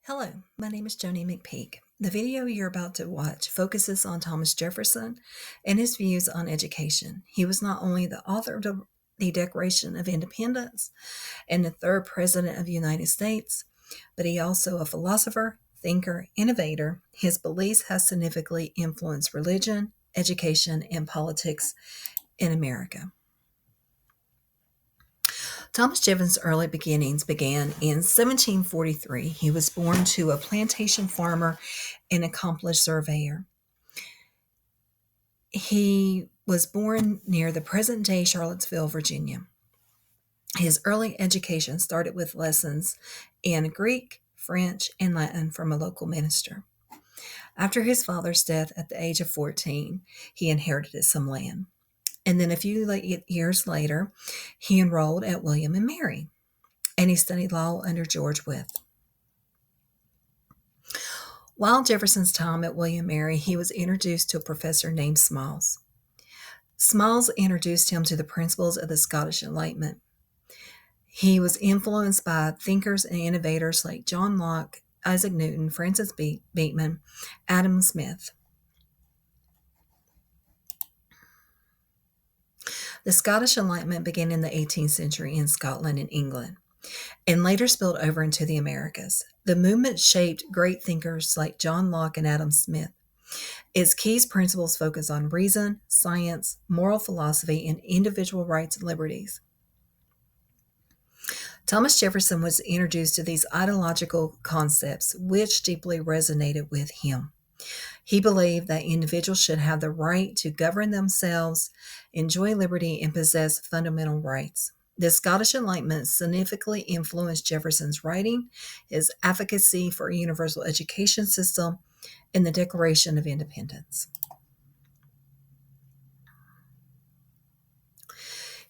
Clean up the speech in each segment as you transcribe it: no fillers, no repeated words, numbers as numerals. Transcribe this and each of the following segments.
Hello, my name is Joni McPeak. The video you're about to watch focuses on Thomas Jefferson and his views on education. He was not only the author of the Declaration of Independence and the third President of the United States, but he also a philosopher, thinker, innovator. His beliefs have significantly influenced religion, education, and politics in America. Thomas Jefferson's early beginnings began in 1743. He was born to a plantation farmer and accomplished surveyor. He was born near the present day Charlottesville, Virginia. His early education started with lessons in Greek, French, and Latin from a local minister. After his father's death at the age of 14, he inherited some land. And then a few years later, he enrolled at William and Mary, and he studied law under George Wythe. While Jefferson's time at William and Mary, he was introduced to a professor named Smalls. Smalls introduced him to the principles of the Scottish Enlightenment. He was influenced by thinkers and innovators like John Locke, Isaac Newton, Francis Beekman, Adam Smith. The Scottish Enlightenment began in the 18th century in Scotland and England, and later spilled over into the Americas. The movement shaped great thinkers like John Locke and Adam Smith. Its key principles focus on reason, science, moral philosophy, and individual rights and liberties. Thomas Jefferson was introduced to these ideological concepts, which deeply resonated with him. He believed that individuals should have the right to govern themselves, enjoy liberty, and possess fundamental rights. The Scottish Enlightenment significantly influenced Jefferson's writing, his advocacy for a universal education system, and the Declaration of Independence.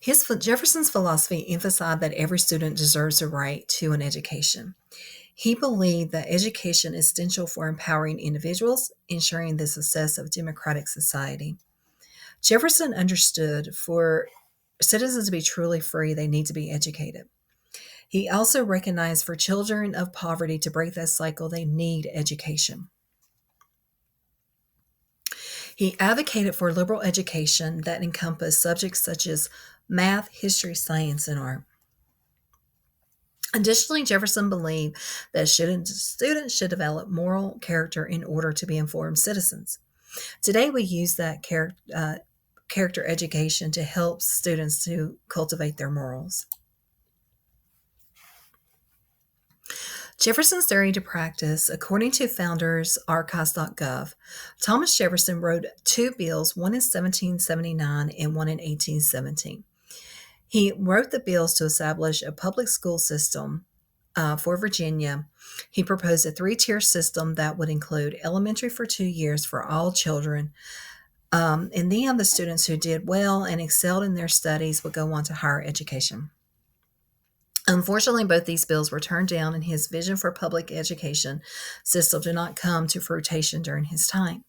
Jefferson's philosophy emphasized that every student deserves a right to an education. He believed that education is essential for empowering individuals, ensuring the success of democratic society. Jefferson understood for citizens to be truly free, they need to be educated. He also recognized for children of poverty to break that cycle, they need education. He advocated for liberal education that encompassed subjects such as math, history, science, and art. Additionally, Jefferson believed that students should develop moral character in order to be informed citizens. Today, we use that character education to help students to cultivate their morals. Jefferson's theory to practice, according to foundersarchives.gov, Thomas Jefferson wrote two bills, one in 1779 and one in 1817. He wrote the bills to establish a public school system for Virginia. He proposed a three-tier system that would include elementary for 2 years for all children, and then the students who did well and excelled in their studies would go on to higher education. Unfortunately, both these bills were turned down, and his vision for public education system did not come to fruition during his time.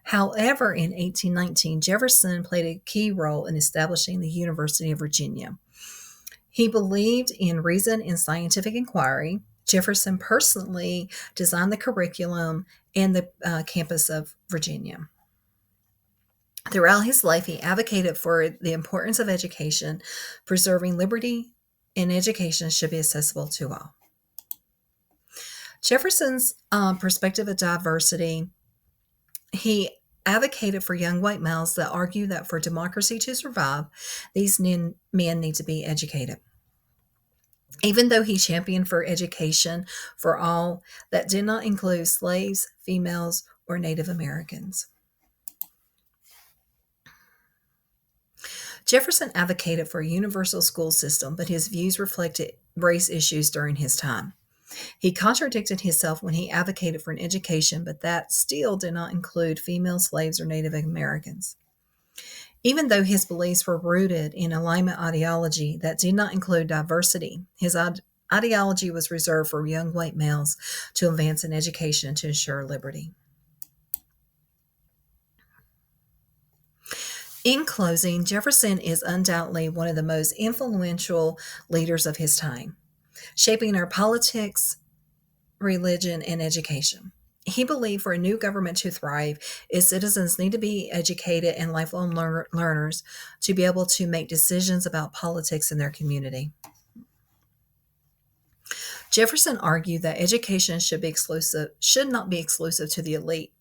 However, in 1819, Jefferson played a key role in establishing the University of Virginia. He believed in reason and scientific inquiry. Jefferson personally designed the curriculum and the campus of Virginia. Throughout his life, he advocated for the importance of education, preserving liberty, and education should be accessible to all. Jefferson's perspective of diversity, he advocated for young white males that argue that for democracy to survive, these men need to be educated. Even though he championed for education for all, that did not include slaves, females, or Native Americans. Jefferson advocated for a universal school system, but his views reflected race issues during his time. He contradicted himself when he advocated for an education, but that still did not include female slaves or Native Americans. Even though his beliefs were rooted in alignment ideology that did not include diversity, his ideology was reserved for young white males to advance in education to ensure liberty. In closing, Jefferson is undoubtedly one of the most influential leaders of his time, shaping our politics, religion, and education. He believed for a new government to thrive, its citizens need to be educated and lifelong learners to be able to make decisions about politics in their community. Jefferson argued that education should not be exclusive to the elite,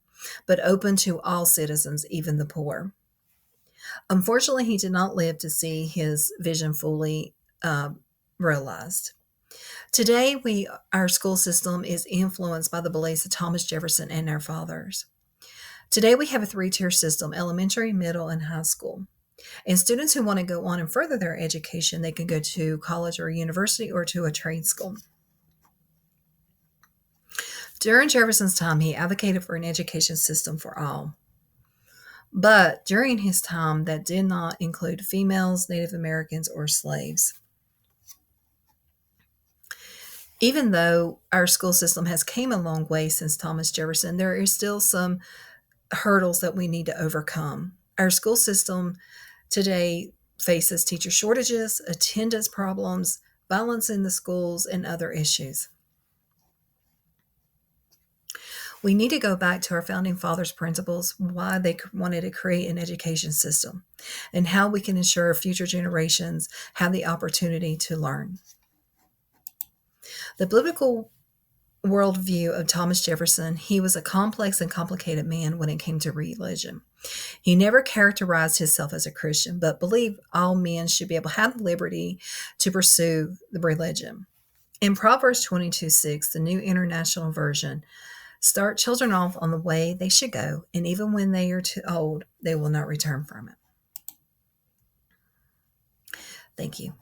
but open to all citizens, even the poor. Unfortunately, he did not live to see his vision fully uh, realized. Today, our school system is influenced by the beliefs of Thomas Jefferson and our fathers. Today, we have a three-tier system: elementary, middle, and high school. And students who want to go on and further their education, they can go to college or university or to a trade school. During Jefferson's time, he advocated for an education system for all. But during his time, that did not include females, Native Americans, or slaves. Even though our school system has came a long way since Thomas Jefferson, there is still some hurdles that we need to overcome. Our school system today faces teacher shortages, attendance problems, violence in the schools, and other issues. We need to go back to our founding fathers' principles, why they wanted to create an education system, and how we can ensure future generations have the opportunity to learn. The biblical worldview of Thomas Jefferson, he was a complex and complicated man when it came to religion. He never characterized himself as a Christian, but believed all men should be able to have the liberty to pursue the religion. In Proverbs 22:6, the New International Version, start children off on the way they should go, and even when they are too old, they will not return from it. Thank you.